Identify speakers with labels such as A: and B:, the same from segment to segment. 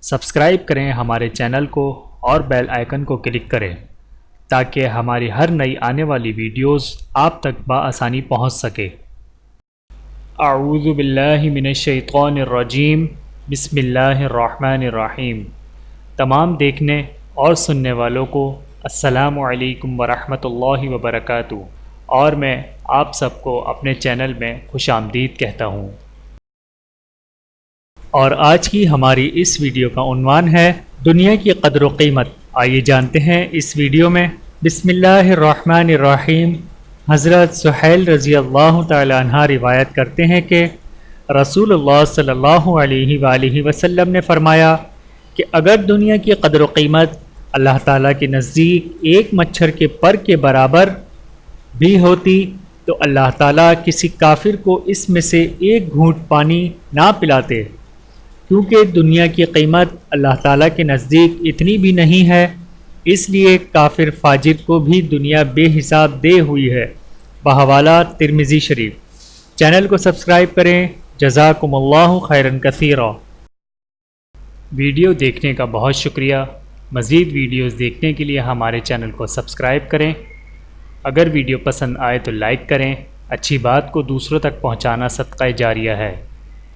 A: Subscribe کریں ہمارے channel کو اور بیل آئیکن کو کلک کریں تاکہ ہماری ہر نئی آنے والی ویڈیوز آپ تک بآسانی پہنچ سکے۔ اعوذ باللہ من الشیطان الرجیم، بسم اللہ الرحمن الرحیم۔ تمام دیکھنے اور سننے والوں کو السلام علیکم ورحمۃ اللہ وبرکاتہ، اور میں آپ سب کو اپنے چینل میں خوش آمدید کہتا ہوں۔ اور آج کی ہماری اس ویڈیو کا عنوان ہے دنیا کی قدر و قیمت۔ آئیے جانتے ہیں اس ویڈیو میں۔ بسم اللہ الرحمن الرحیم۔ حضرت سہیل رضی اللہ تعالی عنہ روایت کرتے ہیں کہ رسول اللہ صلی اللہ علیہ وآلہ وسلم نے فرمایا کہ اگر دنیا کی قدر و قیمت اللہ تعالیٰ کے نزدیک ایک مچھر کے پر کے برابر بھی ہوتی تو اللہ تعالیٰ کسی کافر کو اس میں سے ایک گھونٹ پانی نہ پلاتے، کیونکہ دنیا کی قیمت اللہ تعالیٰ کے نزدیک اتنی بھی نہیں ہے، اس لیے کافر فاجر کو بھی دنیا بے حساب دے ہوئی ہے۔ بحوالہ ترمذی شریف۔ چینل کو سبسکرائب کریں۔ جزاکم اللہ خیرا کثیرا۔ ویڈیو دیکھنے کا بہت شکریہ۔ مزید ویڈیوز دیکھنے کے لیے ہمارے چینل کو سبسکرائب کریں۔ اگر ویڈیو پسند آئے تو لائک کریں۔ اچھی بات کو دوسروں تک پہنچانا صدقہ جاریہ ہے۔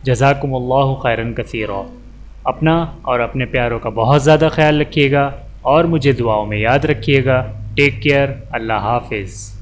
A: جزاکم اللہ خیرا کثیرا۔ اپنا اور اپنے پیاروں کا بہت زیادہ خیال رکھیے گا اور مجھے دعاؤں میں یاد رکھیے گا۔ Take care. اللہ حافظ۔